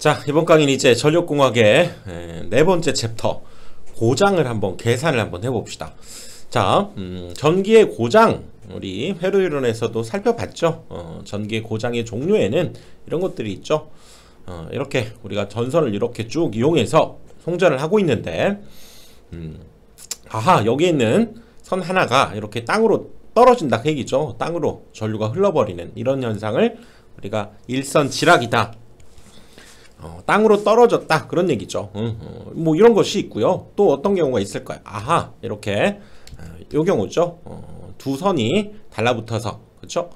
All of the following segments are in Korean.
자, 이번 강의는 이제 전력공학의 네 번째 챕터 고장을 한번 계산을 한번 해봅시다. 자, 전기의 고장 우리 회로이론에서도 살펴봤죠. 전기의 고장의 종류에는 이런 것들이 있죠. 이렇게 우리가 전선을 이렇게 쭉 이용해서 송전을 하고 있는데 여기에 있는 선 하나가 이렇게 땅으로 떨어진다 그 얘기죠. 땅으로 전류가 흘러버리는 이런 현상을 우리가 일선지락이다, 땅으로 떨어졌다 그런 얘기죠. 뭐 이런 것이 있고요. 또 어떤 경우가 있을까요? 이렇게 요 경우죠. 두 선이 달라붙어서, 그렇죠?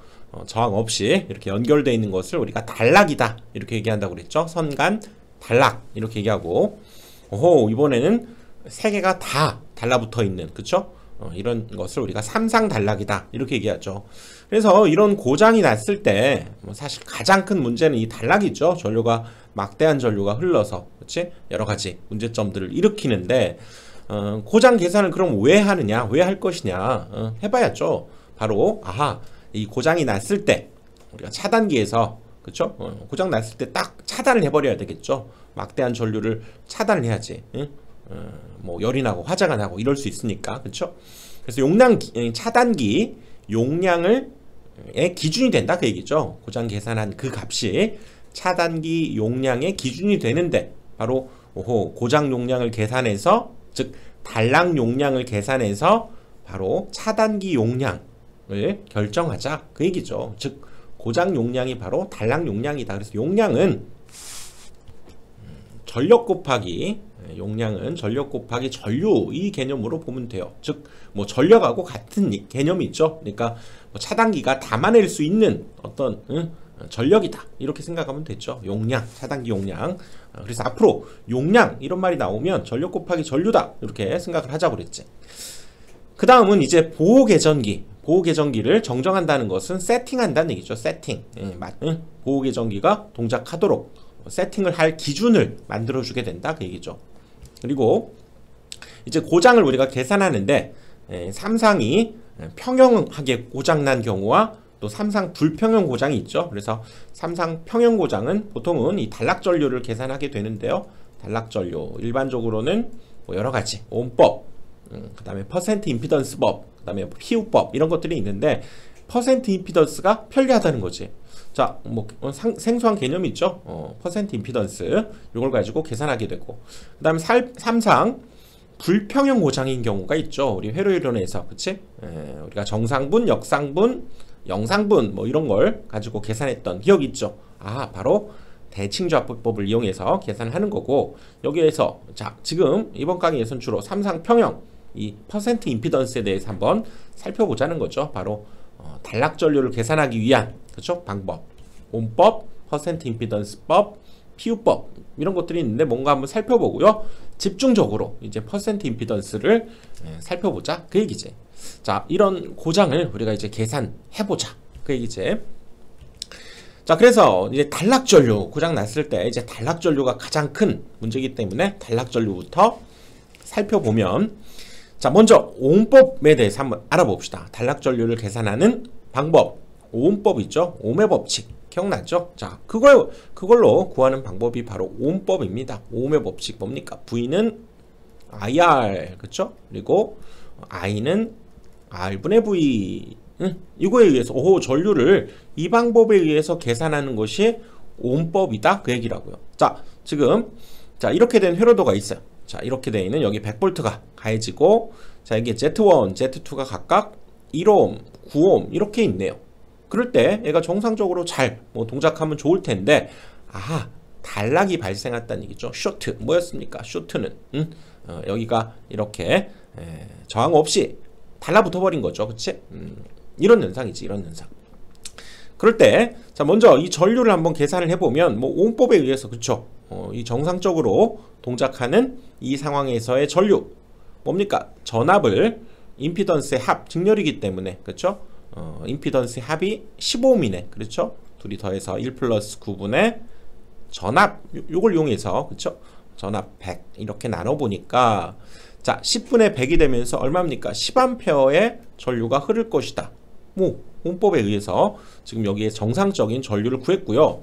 저항 없이 이렇게 연결되어 있는 것을 우리가 단락이다 이렇게 얘기한다고 그랬죠. 선간 단락 이렇게 얘기하고, 이번에는 세 개가 다 달라붙어 있는, 그렇죠? 이런 것을 우리가 삼상 단락이다 이렇게 얘기하죠. 그래서 이런 고장이 났을 때 사실 가장 큰 문제는 이 단락이죠. 전류가 막대한 전류가 흘러서, 그렇지? 여러 가지 문제점들을 일으키는데, 고장 계산을 그럼 왜 하느냐, 왜 할 것이냐 해봐야죠. 바로 이 고장이 났을 때 우리가 차단기에서, 그렇죠? 고장 났을 때 딱 차단을 해버려야 되겠죠. 막대한 전류를 차단을 해야지. 뭐 열이 나고 화재가 나고 이럴 수 있으니까, 그렇죠? 그래서 차단기 용량을 기준이 된다 그 얘기죠. 고장 계산한 그 값이 차단기 용량의 기준이 되는데, 바로 고장 용량을 계산해서, 즉 단락 용량을 계산해서 바로 차단기 용량을 결정하자 그 얘기죠. 즉 고장 용량이 바로 단락 용량이다. 그래서 용량은 전력 곱하기 전류 이 개념으로 보면 돼요. 즉 뭐 전력하고 같은 개념이 있죠. 그러니까 뭐 차단기가 담아낼 수 있는 어떤 전력이다 이렇게 생각하면 되죠. 용량, 차단기 용량. 그래서 앞으로 용량 이런 말이 나오면 전력 곱하기 전류다 이렇게 생각을 하자고 그랬지. 그 다음은 이제 보호계전기를 정정한다는 것은 세팅한다는 얘기죠. 세팅. 보호계전기가 동작하도록 세팅을 할 기준을 만들어주게 된다 그 얘기죠. 그리고 이제 고장을 우리가 계산하는데, 삼상이 평형하게 고장난 경우와 또 삼상 불평형 고장이 있죠. 그래서 삼상 평형 고장은 보통은 이 단락전류를 계산하게 되는데요. 단락전류 일반적으로는 뭐 여러가지 오음법, 그 다음에 퍼센트 임피던스법, 그 다음에 피우법 이런 것들이 있는데, 퍼센트 임피던스가 편리하다는 거지. 자, 뭐 생소한 개념이 있죠. 퍼센트 임피던스 이걸 가지고 계산하게 되고, 그 다음에 삼상 불평형 고장인 경우가 있죠. 우리 회로이론에서, 그치? 우리가 정상분, 역상분, 영상분 뭐 이런 걸 가지고 계산했던 기억이 있죠. 바로 대칭좌표법을 이용해서 계산하는 거고, 여기에서 자 지금 이번 강의에서는 주로 삼상 평형 이 퍼센트 임피던스에 대해서 한번 살펴보자는 거죠. 바로 단락 전류를 계산하기 위한, 그렇죠? 방법, 오음법, 퍼센트 임피던스법, 피우법 이런 것들이 있는데 뭔가 한번 살펴보고요. 집중적으로 이제 퍼센트 임피던스를 살펴보자 그 얘기지. 자, 이런 고장을 우리가 이제 계산해보자 그 얘기지. 자, 그래서 이제 단락전류 고장 났을 때 이제 단락전류가 가장 큰 문제이기 때문에 단락전류부터 살펴보면, 자, 먼저 오음법에 대해서 한번 알아봅시다. 단락전류를 계산하는 방법, 오음법 있죠? ohm의 법칙 기억나죠? 자, 그걸로 구하는 방법이 바로 오음법입니다. ohm의 법칙 뭡니까? V는 IR, 그쵸? 그리고 I는 R분의 V. 이거에 의해서 전류를 이 방법에 의해서 계산하는 것이 오음법이다 그 얘기라고요. 자, 지금 이렇게 된 회로도가 있어요. 자, 이렇게 되어 있는 여기 100V가 가해지고, 자, 이게 Z1, Z2가 각각 1옴, 9옴 이렇게 있네요. 그럴 때 얘가 정상적으로 잘 동작하면 좋을 텐데, 단락이 발생했다는 얘기죠. 쇼트 뭐였습니까? 쇼트는 여기가 이렇게 저항 없이 달라붙어 버린 거죠. 그치? 이런 현상이지, 이런 현상. 그럴 때, 자, 먼저 이 전류를 한번 계산을 해보면, 오음법에 의해서, 그쵸? 이 정상적으로 동작하는 이 상황에서의 전류, 뭡니까? 전압을 임피던스의 합, 직렬이기 때문에, 그쵸? 임피던스의 합이 15ohm이네. 그렇죠? 둘이 더해서 1 플러스 9분의 전압, 요걸 이용해서, 그쵸? 전압 100, 이렇게 나눠보니까, 자, 10분의 100이 되면서 얼마입니까? 10A의 전류가 흐를 것이다. 오음법에 의해서 지금 여기에 정상적인 전류를 구했고요.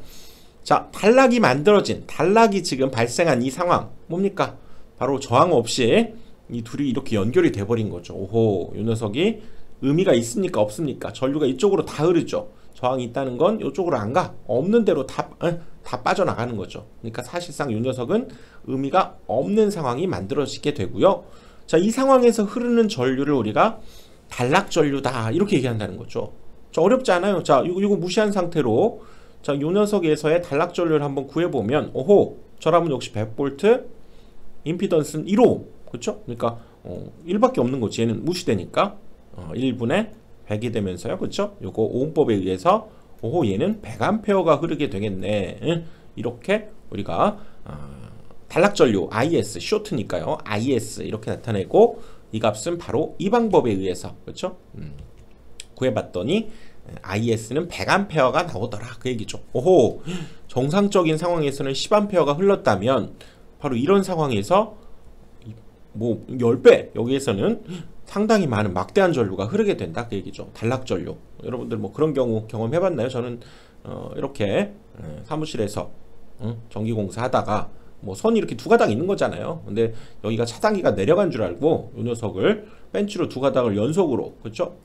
자, 단락이 만들어진, 단락이 지금 발생한 이 상황 뭡니까? 바로 저항 없이 이 둘이 이렇게 연결이 돼버린 거죠. 오호, 이 녀석이 의미가 있습니까? 없습니까? 전류가 이쪽으로 다 흐르죠. 저항이 있다는 건 이쪽으로 안 가. 없는 대로 다 빠져나가는 거죠. 그러니까 사실상 이 녀석은 의미가 없는 상황이 만들어지게 되고요. 자, 이 상황에서 흐르는 전류를 우리가 단락 전류다 이렇게 얘기한다는 거죠. 자, 어렵지 않아요. 자, 이거 무시한 상태로 자, 이 녀석에서의 단락 전류를 한번 구해보면 오호, 저라면 역시 100V, 임피던스는 1옴, 그렇죠? 그러니까 1밖에 없는 거지. 얘는 무시되니까 1분의 100이 되면서요, 그렇죠? 요거 오음법에 의해서 오호, 얘는 100A가 흐르게 되겠네. 응? 이렇게 우리가 단락 전류 IS, 쇼트니까요, IS 이렇게 나타내고 이 값은 바로 이 방법에 의해서, 그렇죠? 구해봤더니 IS는 100A가 나오더라, 그 얘기죠. 오호, 정상적인 상황에서는 10A가 흘렀다면 바로 이런 상황에서 뭐 10배, 여기에서는 상당히 많은 막대한 전류가 흐르게 된다, 그 얘기죠. 단락 전류. 여러분들 뭐 그런 경우 경험해봤나요? 저는 이렇게 사무실에서 전기공사 하다가 뭐 선이 이렇게 두 가닥 있는 거잖아요. 근데 여기가 차단기가 내려간 줄 알고 이 녀석을 벤치로 두 가닥을 연속으로, 그렇죠?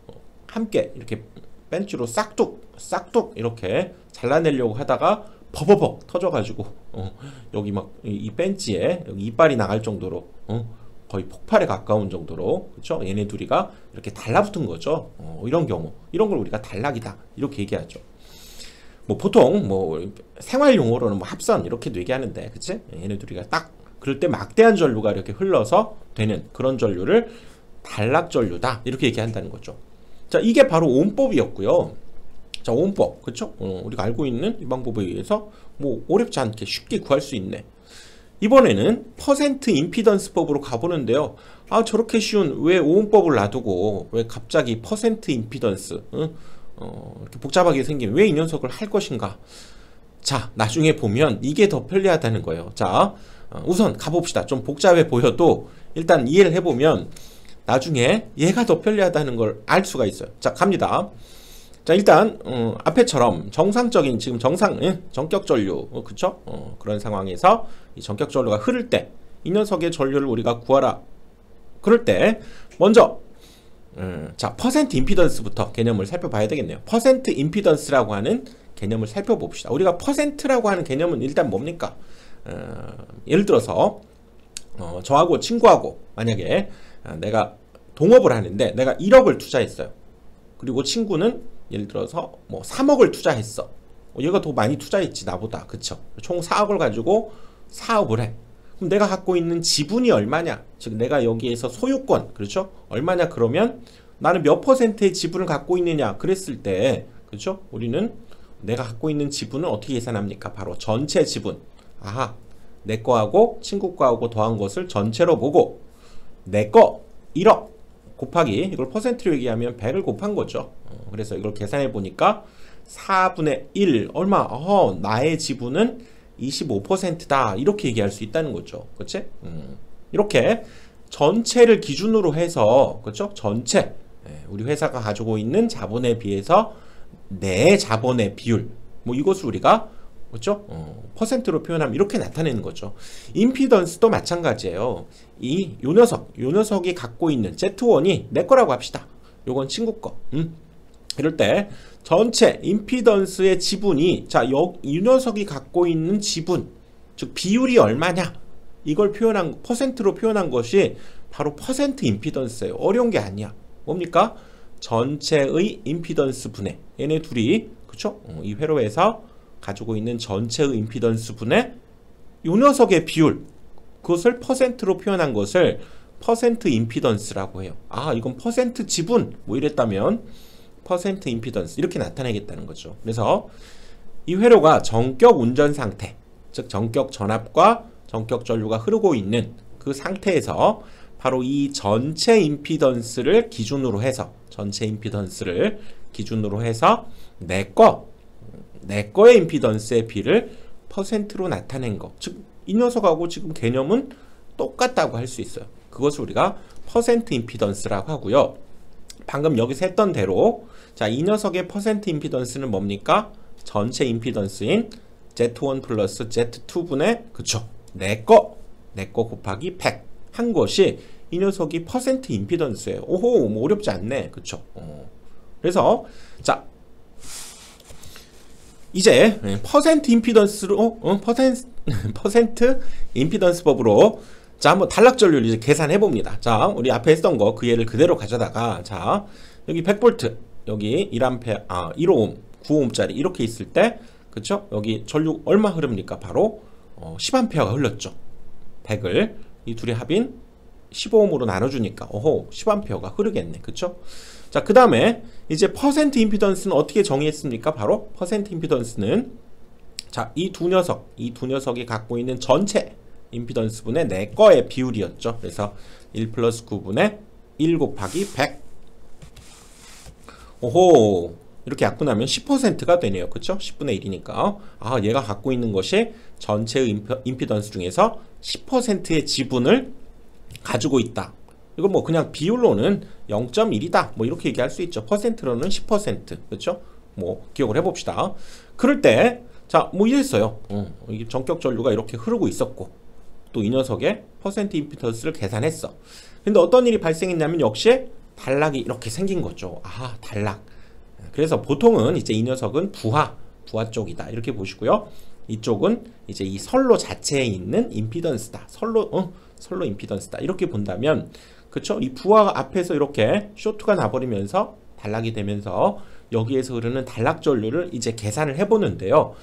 함께 이렇게 벤치로 싹둑 이렇게 잘라내려고 하다가 버버벅 터져가지고 여기 막 이 벤치에 여기 이빨이 나갈 정도로 거의 폭발에 가까운 정도로, 그렇죠? 얘네 둘이가 이렇게 달라붙은 거죠. 이런 경우, 이런 걸 우리가 단락이다 이렇게 얘기하죠. 뭐 보통 뭐 생활 용어로는 뭐 합선 이렇게도 얘기하는데, 그치? 얘네 둘이가 딱 그럴 때 막대한 전류가 이렇게 흘러서 되는 그런 전류를 단락 전류다 이렇게 얘기한다는 거죠. 자, 이게 바로 오음법이었고요. 자, 오음법, 그쵸? 우리가 알고 있는 이 방법에 의해서 뭐 어렵지 않게 쉽게 구할 수 있네. 이번에는 퍼센트 임피던스법으로 가보는데요. 아, 저렇게 쉬운 왜 오음법을 놔두고 왜 갑자기 퍼센트 임피던스 이렇게 복잡하게 생긴 왜 이 녀석을 할 것인가? 자, 나중에 보면 이게 더 편리하다는 거예요. 자, 우선 가봅시다. 좀 복잡해 보여도 일단 이해를 해보면 나중에 얘가 더 편리하다는 걸 알 수가 있어요. 자, 갑니다. 자, 일단 앞에처럼 정상적인 지금 전격 전류, 그쵸? 그런 상황에서 이 전격 전류가 흐를 때 이 녀석의 전류를 우리가 구하라. 그럴 때 먼저 자, 퍼센트 임피던스부터 개념을 살펴봐야 되겠네요. 퍼센트 임피던스라고 하는 개념을 살펴봅시다. 우리가 퍼센트라고 하는 개념은 일단 뭡니까? 예를 들어서 저하고 친구하고 만약에 내가 동업을 하는데 내가 1억을 투자했어요. 그리고 친구는 예를 들어서 뭐 3억을 투자했어. 얘가 더 많이 투자했지 나보다, 그쵸? 총 4억을 가지고 사업을 해. 그럼 내가 갖고 있는 지분이 얼마냐? 즉 내가 여기에서 소유권, 그렇죠? 얼마냐? 그러면 나는 몇 퍼센트의 지분을 갖고 있느냐? 그랬을 때, 그렇죠? 우리는 내가 갖고 있는 지분은 어떻게 계산합니까? 바로 전체 지분. 아하, 내 거하고 친구 거하고 더한 것을 전체로 보고 내 거 1억 곱하기 이걸 퍼센트로 얘기하면 100을 곱한 거죠. 그래서 이걸 계산해 보니까 4분의 1 얼마? 나의 지분은 25%다 이렇게 얘기할 수 있다는 거죠. 그치? 이렇게 전체를 기준으로 해서, 그렇죠? 전체 우리 회사가 가지고 있는 자본에 비해서 내 자본의 비율, 뭐 이것을 우리가, 그렇죠? 퍼센트로 표현하면 이렇게 나타내는 거죠. 임피던스도 마찬가지예요. 요 녀석이 갖고 있는 Z1이 내 거라고 합시다. 요건 친구 거. 이럴 때 전체 임피던스의 지분이, 자, 이 녀석이 갖고 있는 지분, 즉 비율이 얼마냐? 이걸 퍼센트로 표현한 것이 바로 퍼센트 임피던스예요. 어려운 게 아니야. 뭡니까? 전체의 임피던스 분의 얘네 둘이, 그쵸? 이 회로에서 가지고 있는 전체의 임피던스 분의 요 녀석의 비율, 그것을 퍼센트로 표현한 것을 퍼센트 임피던스라고 해요. 아, 이건 퍼센트 지분 뭐 이랬다면 퍼센트 임피던스 이렇게 나타내겠다는 거죠. 그래서 이 회로가 전격 운전 상태, 즉 전격 전압과 전격 전류가 흐르고 있는 그 상태에서 바로 이 전체 임피던스를 기준으로 해서 내 거의 임피던스의 비를 퍼센트로 나타낸 거, 즉 이 녀석하고 지금 개념은 똑같다고 할 수 있어요. 그것을 우리가 퍼센트 임피던스라고 하고요. 방금 여기서 했던 대로, 자, 이 녀석의 퍼센트 임피던스는 뭡니까? 전체 임피던스인 Z1 플러스 Z2분의 그쵸 내거 곱하기 100 한 것이 이 녀석이 퍼센트 임피던스예요. 오호 뭐 어렵지 않네. 그쵸. 그래서 자 이제 퍼센트 임피던스로 퍼센트 임피던스 법으로 자 한번 단락전류를 이제 계산해 봅니다. 자 우리 앞에 했던 거 그 예를 그대로 가져다가 자 여기 100V 여기 1A 1오hm 9ohm짜리 이렇게 있을 때 그쵸 여기 전류 얼마 흐릅니까? 바로 10A가 흘렀죠. 100을 이 둘의 합인 15ohm으로 나눠주니까 오호 10A가 흐르겠네. 그쵸? 자 그 다음에 이제 퍼센트 임피던스는 어떻게 정의했습니까? 바로 퍼센트 임피던스는 자 이 두 녀석이 갖고 있는 전체 임피던스 분의 내 거의 비율이었죠. 그래서 1 플러스 9분의 1 곱하기 100 오호 이렇게 약분하면 10%가 되네요. 그쵸? 10분의 1이니까 아 얘가 갖고 있는 것이 전체의 임피던스 중에서 10%의 지분을 가지고 있다. 이거 뭐 그냥 비율로는 0.1이다 뭐 이렇게 얘기할 수 있죠. 퍼센트로는 10% 그렇죠? 뭐 기억을 해봅시다. 그럴 때 자 뭐 이랬어요. 이게 전격 전류가 이렇게 흐르고 있었고 또 이 녀석의 퍼센트 임피던스를 계산했어. 근데 어떤 일이 발생했냐면 역시 단락이 이렇게 생긴 거죠. 아 단락. 그래서 보통은 이제 이 녀석은 부하 쪽이다 이렇게 보시고요. 이쪽은 이제 이 선로 자체에 있는 임피던스다. 선로 임피던스다 이렇게 본다면 그쵸? 이 부하 앞에서 이렇게 쇼트가 나버리면서 단락이 되면서 여기에서 흐르는 단락 전류를 이제 계산을 해보는데요.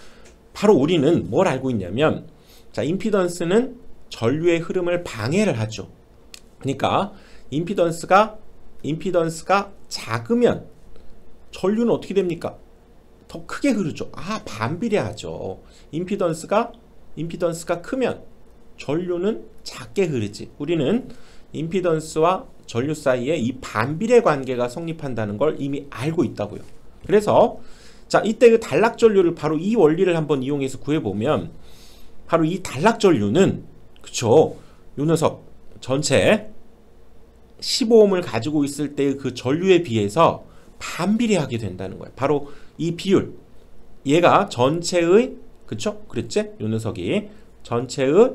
바로 우리는 뭘 알고 있냐면 자 임피던스는 전류의 흐름을 방해를 하죠. 그러니까 임피던스가 작으면 전류는 어떻게 됩니까? 더 크게 흐르죠. 아 반비례하죠. 임피던스가 크면 전류는 작게 흐르지. 우리는 임피던스와 전류 사이에 이 반비례 관계가 성립한다는 걸 이미 알고 있다고요. 그래서 자 이때 그 단락 전류를 바로 이 원리를 한번 이용해서 구해보면 바로 이 단락 전류는 그쵸 요 녀석 전체 15ohm을 가지고 있을 때의 그 전류에 비해서 반비례하게 된다는 거예요. 바로 이 비율 얘가 전체의 그쵸 그랬지? 요 녀석이 전체의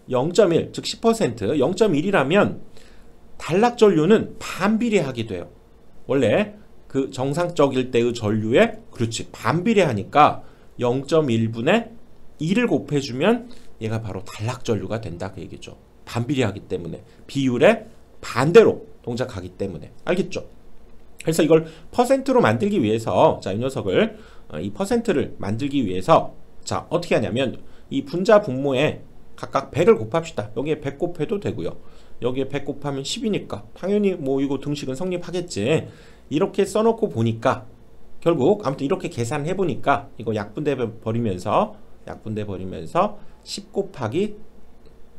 0.1 즉 10% 0.1이라면 단락 전류는 반비례하게 돼요. 원래 그 정상적일 때의 전류에 그렇지 반비례하니까 0.1분의 1을 곱해주면 얘가 바로 단락 전류가 된다 그 얘기죠. 반비례하기 때문에 비율의 반대로 동작하기 때문에 알겠죠? 그래서 이걸 퍼센트로 만들기 위해서 자 이 녀석을 이 퍼센트를 만들기 위해서 자 어떻게 하냐면 이 분자 분모에 각각 100을 곱합시다. 여기에 100 곱해도 되고요. 여기에 100 곱하면 10이니까 당연히 뭐 이거 등식은 성립하겠지. 이렇게 써놓고 보니까 결국 아무튼 이렇게 계산해 보니까 이거 약분돼 버리면서 10 곱하기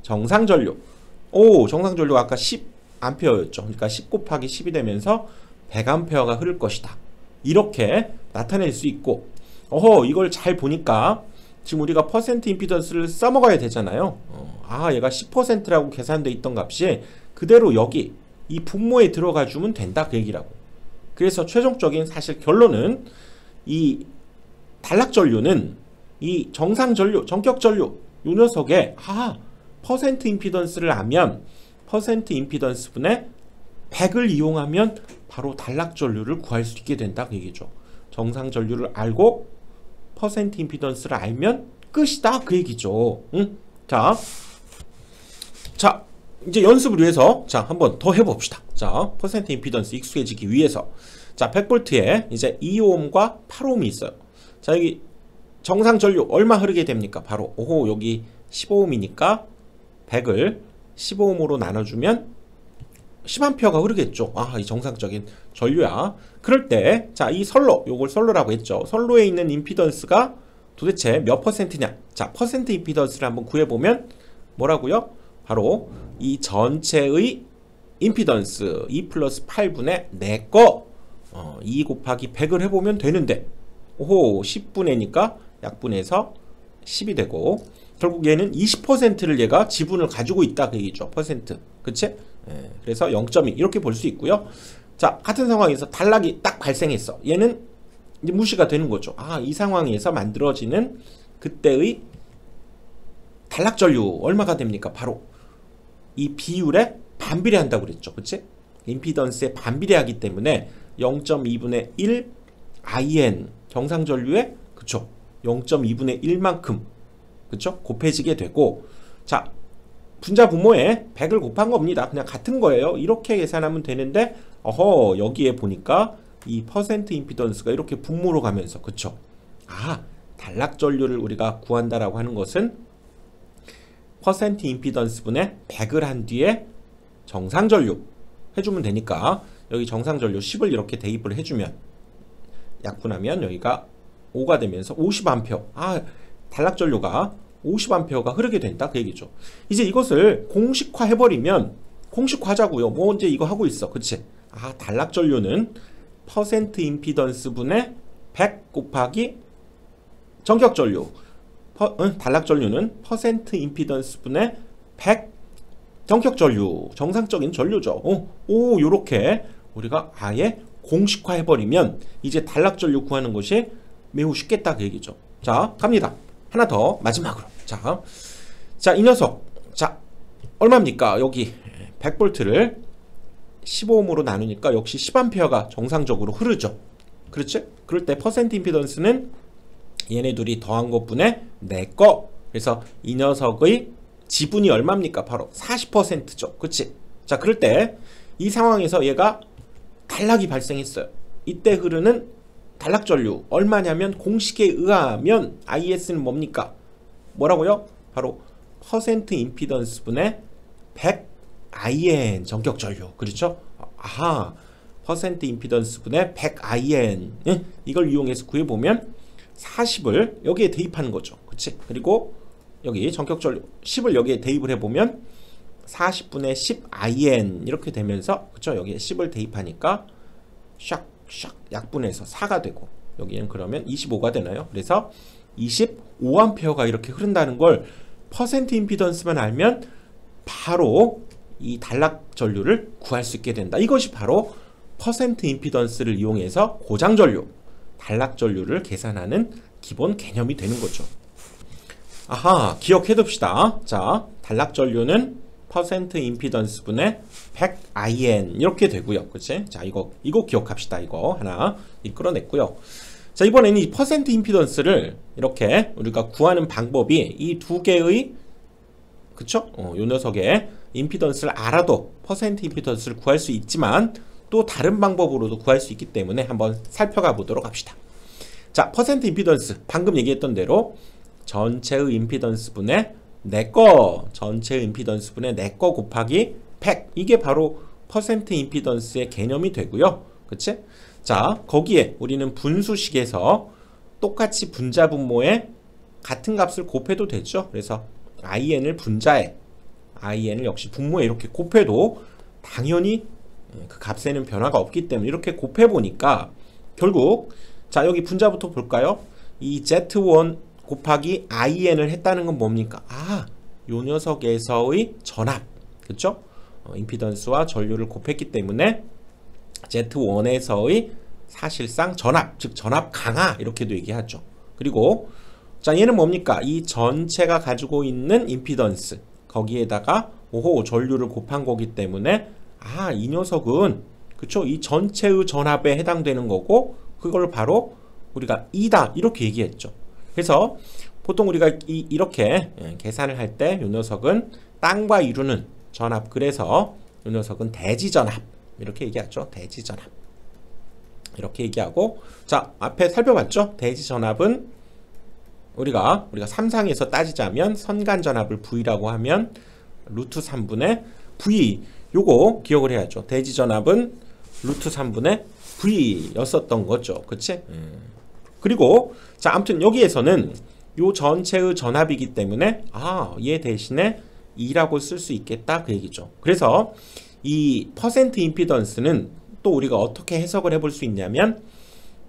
정상전류 정상전류가 아까 10A였죠. 그러니까 10 곱하기 10이 되면서 100A가 흐를 것이다. 이렇게 나타낼 수 있고 이걸 잘 보니까 지금 우리가 퍼센트 임피던스를 써먹어야 되잖아요. 얘가 10%라고 계산돼 있던 값이 그대로 여기 이 분모에 들어가 주면 된다 그 얘기라고. 그래서 최종적인 사실 결론은 이 단락 전류는 이 정상 전류, 전격 전류 요 녀석에 퍼센트 임피던스를 알면 퍼센트 임피던스 분의 100을 이용하면 바로 단락 전류를 구할 수 있게 된다 그 얘기죠. 정상 전류를 알고 퍼센트 임피던스를 알면 끝이다 그 얘기죠. 응? 자 이제 연습을 위해서 자 한번 더 해봅시다. 자 퍼센트 임피던스 익숙해지기 위해서 자 100V에 이제 2ohm과 8ohm이 있어요. 자 여기 정상 전류 얼마 흐르게 됩니까? 바로 여기 15ohm이니까 100을 15ohm으로 나눠주면 10A가 흐르겠죠. 이 정상적인 전류야. 그럴 때 자 이 선로 요걸 선로라고 했죠. 선로에 있는 임피던스가 도대체 몇 퍼센트냐? 자 퍼센트 임피던스를 한번 구해보면 뭐라고요? 바로 이 전체의 임피던스 2 플러스 8분의 내거 2 곱하기 100을 해보면 되는데 10분의니까 약분해서 10이 되고 결국 얘는 20%를 얘가 지분을 가지고 있다 그 얘기죠. 퍼센트 그치? 그래서 0.2 이렇게 볼 수 있고요. 자 같은 상황에서 단락이 딱 발생했어. 얘는 이제 무시가 되는 거죠. 이 상황에서 만들어지는 그때의 단락전류 얼마가 됩니까? 바로 이 비율에 반비례한다고 그랬죠. 그치? 임피던스에 반비례하기 때문에 0.2분의 1 IN 정상전류에 그쵸? 0.2분의 1만큼 그쵸? 곱해지게 되고, 자 분자 분모에 100을 곱한 겁니다. 그냥 같은 거예요. 이렇게 계산하면 되는데 어허 여기에 보니까 이 퍼센트 임피던스가 이렇게 분모로 가면서 그쵸? 아 단락전류를 우리가 구한다라고 하는 것은 퍼센트 임피던스 분의 100을 한 뒤에 정상전류 해주면 되니까 여기 정상전류 10을 이렇게 대입을 해주면 약분하면 여기가 5가 되면서 50A 단락전류가 50A가 흐르게 된다 그 얘기죠. 이제 이것을 공식화 해버리면 공식화하자고요. 뭐 언제 이거 하고 있어 그치? 단락전류는 퍼센트 임피던스 분의 100 곱하기 정격전류 단락전류는 퍼센트 임피던스 분의 100 정격전류 정상적인 전류죠. 요렇게 우리가 아예 공식화 해버리면 이제 단락전류 구하는 것이 매우 쉽겠다 그 얘기죠. 자 갑니다. 하나 더 마지막으로 자 이 녀석 자 얼마입니까? 여기 100V를 15ohm으로 나누니까 역시 10A가 정상적으로 흐르죠. 그렇지? 그럴 때 퍼센트 임피던스는 얘네 둘이 더한 것분의 내 거. 그래서 이 녀석의 지분이 얼마입니까? 바로 40%죠. 그치? 자 그럴 때 이 상황에서 얘가 단락이 발생했어요. 이때 흐르는 단락전류 얼마냐면 공식에 의하면 IS는 뭡니까? 뭐라고요? 바로 퍼센트 임피던스 분의 100 IN 전격전류. 그렇죠? 퍼센트 임피던스 분의 100 IN 이걸 이용해서 구해보면 40을 여기에 대입하는 거죠. 그치? 그리고 여기 전격전류 10을 여기에 대입을 해보면 40분의 10 IN 이렇게 되면서 그쵸? 여기에 10을 대입하니까 샥 약분해서 4가 되고 여기는 그러면 25가 되나요? 그래서 25A가 이렇게 흐른다는 걸 퍼센트 임피던스만 알면 바로 이 단락전류를 구할 수 있게 된다. 이것이 바로 퍼센트 임피던스를 이용해서 고장전류, 단락전류를 계산하는 기본 개념이 되는 거죠. 기억해둡시다. 자, 단락전류는 퍼센트 임피던스 분의 100 IN 이렇게 되고요. 그치? 자, 이거 기억합시다. 이거 하나 끌어냈고요. 자, 이번에는 이 퍼센트 임피던스를 이렇게 우리가 구하는 방법이 이 두 개의 그쵸? 요 녀석의 임피던스를 알아도 퍼센트 임피던스를 구할 수 있지만 또 다른 방법으로도 구할 수 있기 때문에 한번 살펴가 보도록 합시다. 자, 퍼센트 임피던스 방금 얘기했던 대로 전체의 임피던스 분의 내거 전체 임피던스 분의 내거 곱하기 100 이게 바로 퍼센트 임피던스의 개념이 되고요. 그치? 자, 거기에 우리는 분수식에서 똑같이 분자 분모에 같은 값을 곱해도 되죠. 그래서 IN을 분자에 IN을 역시 분모에 이렇게 곱해도 당연히 그 값에는 변화가 없기 때문에 이렇게 곱해보니까 결국 자 여기 분자부터 볼까요? 이 Z1 곱하기 IN을 했다는 건 뭡니까? 요 녀석에서의 전압 그쵸? 임피던스와 전류를 곱했기 때문에 Z1에서의 사실상 전압 즉 전압 강하 이렇게도 얘기하죠. 그리고 자 얘는 뭡니까? 이 전체가 가지고 있는 임피던스 거기에다가 전류를 곱한 거기 때문에 이 녀석은 그쵸? 이 전체의 전압에 해당되는 거고 그걸 바로 우리가 2다 이렇게 얘기했죠. 그래서 보통 우리가 이렇게 계산을 할 때 이 녀석은 땅과 이루는 전압 그래서 이 녀석은 대지전압 이렇게 얘기하죠. 대지전압 이렇게 얘기하고 자 앞에 살펴봤죠. 대지전압은 우리가 3상에서 따지자면 선간전압을 V라고 하면 루트 3분의 V 요거 기억을 해야죠. 대지전압은 루트 3분의 V였었던 거죠. 그치? 그리고 자 아무튼 여기에서는 요 전체의 전압이기 때문에 얘 대신에 2라고 쓸 수 있겠다 그 얘기죠. 그래서 이 퍼센트 임피던스는 또 우리가 어떻게 해석을 해볼 수 있냐면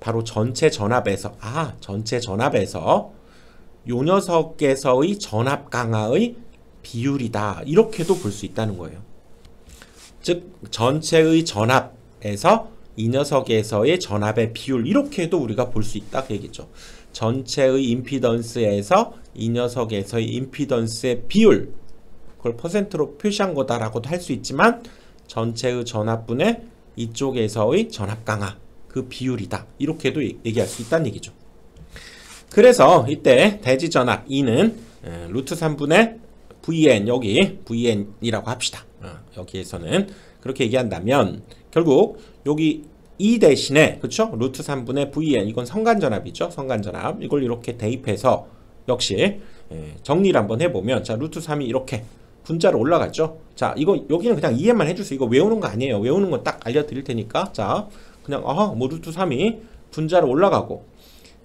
바로 전체 전압에서 전체 전압에서 요 녀석에서의 전압 강하의 비율이다 이렇게도 볼 수 있다는 거예요. 즉 전체의 전압에서 이 녀석에서의 전압의 비율 이렇게도 우리가 볼 수 있다 그 얘기죠. 전체의 임피던스에서 이 녀석에서의 임피던스의 비율, 그걸 퍼센트로 표시한 거다라고도 할 수 있지만 전체의 전압분의 이쪽에서의 전압 강하, 그 비율이다, 이렇게도 얘기할 수 있다는 얘기죠. 그래서 이때 대지 전압 E는 루트 3분의 VN, 여기 VN이라고 합시다. 여기에서는 그렇게 얘기한다면 결국 여기 E 대신에, 그쵸? 루트 3분의 VN, 이건 성간전압이죠. 성간전압. 이걸 이렇게 대입해서 역시 정리를 한번 해보면, 자, 루트 3이 이렇게 분자로 올라갔죠. 자, 이거 여기는 그냥 이해만 해주세요. 이거 외우는 거 아니에요. 외우는 건 딱 알려드릴 테니까. 자, 그냥 뭐 루트 3이 분자로 올라가고,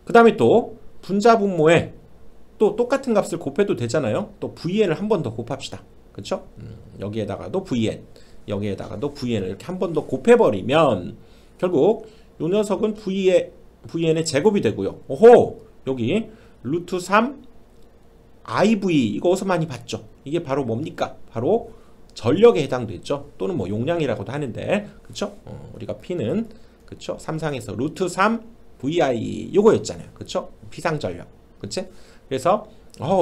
그 다음에 또 분자 분모에 또 똑같은 값을 곱해도 되잖아요. 또 VN을 한 번 더 곱합시다. 그쵸? 여기에다가도 VN, 여기에다가도 VN을 이렇게 한 번 더 곱해버리면 결국 요 녀석은 VN의 제곱이 되고요. 오호! 여기 루트 3 IV, 이거 어디서 많이 봤죠? 이게 바로 뭡니까? 바로 전력에 해당되죠. 또는 뭐 용량이라고도 하는데, 그쵸? 우리가 P는, 그쵸? 삼상에서 루트 3 VI 요거였잖아요. 그쵸? 피상전력. 그치? 그래서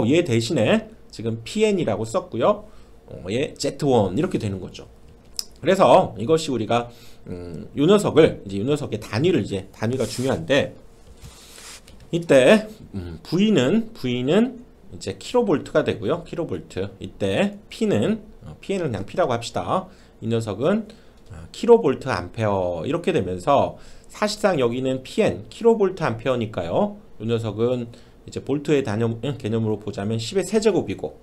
얘 대신에 지금 PN이라고 썼고요. 얘 Z1 이렇게 되는 거죠. 그래서 이것이 우리가 요 녀석을 이제 요 녀석의 단위가 중요한데, 이때 V는 이제 킬로볼트가 되고요. 킬로볼트. 이때 P는 PN을 그냥 P라고 합시다. 이 녀석은 킬로볼트 암페어 이렇게 되면서 사실상 여기는 PN 킬로볼트 암페어니까요. 요 녀석은 이제 볼트의 개념으로 보자면 10의 세제곱이고,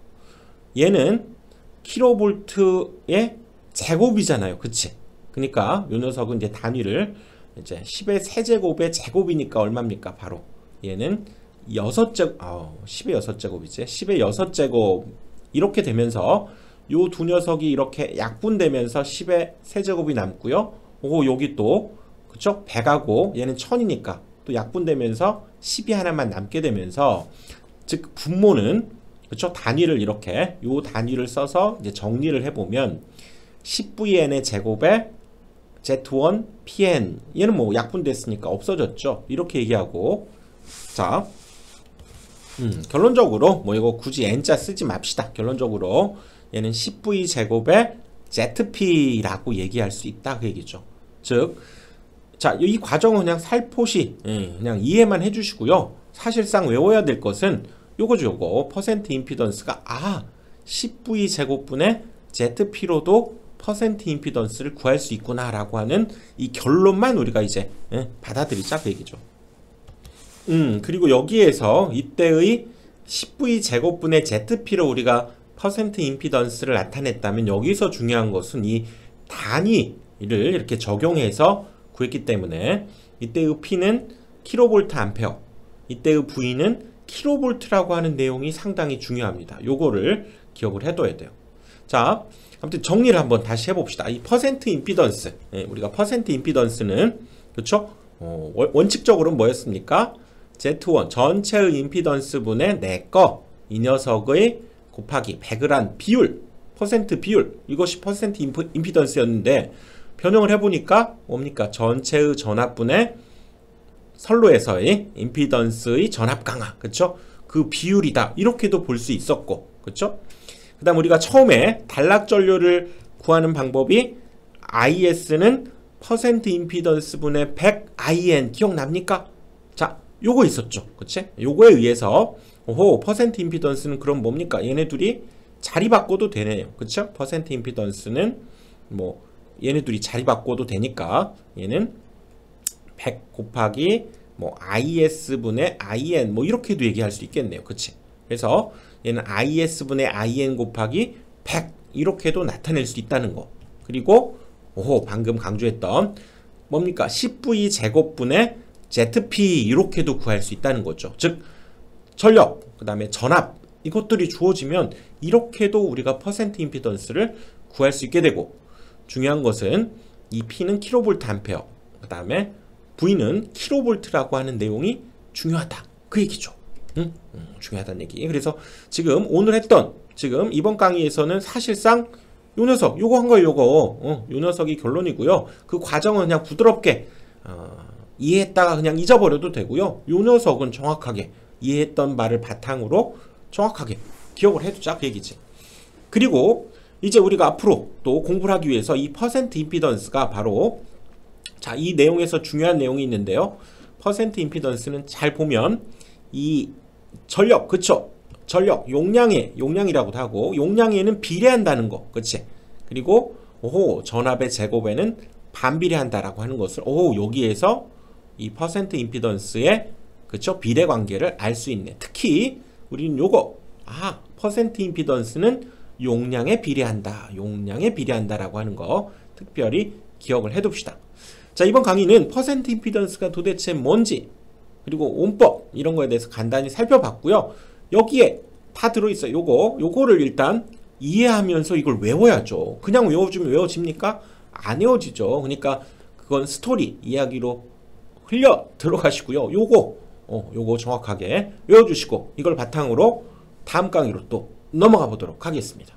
얘는 킬로볼트의 제곱이잖아요. 그치? 그러니까 요 녀석은 이제 단위를 이제 10의 세제곱의 제곱이니까 얼마입니까? 바로 얘는 10의 6제곱이지. 10의 6제곱 이렇게 되면서 요 두 녀석이 이렇게 약분되면서 10의 세제곱이 남고요. 여기 또 그쵸? 100하고 얘는 1000이니까 또 약분되면서 10이 하나만 남게 되면서, 즉 분모는, 그쵸? 단위를 이렇게 요 단위를 써서 이제 정리를 해보면 10VN의 제곱에 Z1 PN, 얘는 뭐 약분됐으니까 없어졌죠. 이렇게 얘기하고, 자, 결론적으로 뭐 이거 굳이 N자 쓰지 맙시다. 결론적으로 얘는 10V 제곱에 ZP라고 얘기할 수 있다, 그 얘기죠. 즉, 자, 이 과정은 그냥 살포시 그냥 이해만 해주시고요. 사실상 외워야 될 것은 요거죠. 요거 퍼센트 임피던스가 10V 제곱분의 ZP로도 퍼센트 임피던스를 구할 수 있구나 라고 하는 이 결론만 우리가 이제 받아들이자, 그 얘기죠. 그리고 여기에서 이때의 10V 제곱분의 ZP로 우리가 퍼센트 임피던스를 나타냈다면, 여기서 중요한 것은 이 단위를 이렇게 적용해서 구했기 때문에 이때의 P는 킬로볼트 암페어, 이때의 V는 킬로볼트라고 하는 내용이 상당히 중요합니다. 요거를 기억을 해둬야 돼요. 자, 아무튼 정리를 한번 다시 해봅시다. 이 퍼센트 임피던스, 우리가 퍼센트 임피던스는, 그쵸? 원칙적으로는 뭐였습니까? Z1 전체의 임피던스 분의 내거 이 녀석의 곱하기 100을 한 비율, 퍼센트 비율, 이것이 퍼센트 임피던스였는데, 변형을 해보니까 뭡니까? 전체의 전압분의 선로에서의 임피던스의 전압 강하, 그쵸? 그 비율이다, 이렇게도 볼 수 있었고, 그쵸? 그 다음 우리가 처음에 단락전류를 구하는 방법이 IS는 퍼센트 임피던스 분의 100 IN, 기억납니까? 자, 요거 있었죠. 그치? 요거에 의해서 퍼센트 임피던스는 그럼 뭡니까? 얘네 둘이 자리 바꿔도 되네요. 그쵸? 퍼센트 임피던스는 뭐 얘네 둘이 자리 바꿔도 되니까 얘는 100 곱하기 뭐 IS분의 IN, 뭐 이렇게도 얘기할 수 있겠네요. 그치? 그래서 얘는 IS분의 IN 곱하기 100 이렇게도 나타낼 수 있다는 거. 그리고 방금 강조했던 뭡니까? 10V 제곱분의 ZP 이렇게도 구할 수 있다는 거죠. 즉 전력, 그 다음에 전압, 이것들이 주어지면 이렇게도 우리가 퍼센트 임피던스를 구할 수 있게 되고, 중요한 것은 이 P는 킬로볼트 암페어, 그 다음에 V는 킬로볼트라고 하는 내용이 중요하다, 그 얘기죠. 중요하다는 얘기. 그래서 지금 오늘 했던, 지금 이번 강의에서는 사실상 요 녀석, 요거 한 거예요. 요거 요 녀석이 결론이고요. 그 과정은 그냥 부드럽게 이해했다가 그냥 잊어버려도 되고요. 요 녀석은 정확하게 이해했던 말을 바탕으로 정확하게 기억을 해두자 그 얘기지. 그리고 이제 우리가 앞으로 또 공부를 하기 위해서 이 퍼센트 임피던스가 바로 자, 이 내용에서 중요한 내용이 있는데요. 퍼센트 임피던스는 잘 보면 이 전력, 그쵸? 전력, 용량이라고도 하고 용량에는 비례한다는 거, 그치? 그리고 오호, 전압의 제곱에는 반비례한다라고 하는 것을 여기에서 이 퍼센트 임피던스의 그쵸? 비례 관계를 알 수 있네. 특히 우리는 요거 퍼센트 임피던스는 용량에 비례한다라고 하는 거 특별히 기억을 해둡시다. 자, 이번 강의는 퍼센트 임피던스가 도대체 뭔지 그리고 온법 이런 거에 대해서 간단히 살펴봤고요. 여기에 다 들어있어요. 요거를 일단 이해하면서 이걸 외워야죠. 그냥 외워주면 외워집니까? 안 외워지죠. 그러니까 그건 스토리 이야기로 흘려 들어가시고요. 요거 정확하게 외워주시고 이걸 바탕으로 다음 강의로 또 넘어가 보도록 하겠습니다.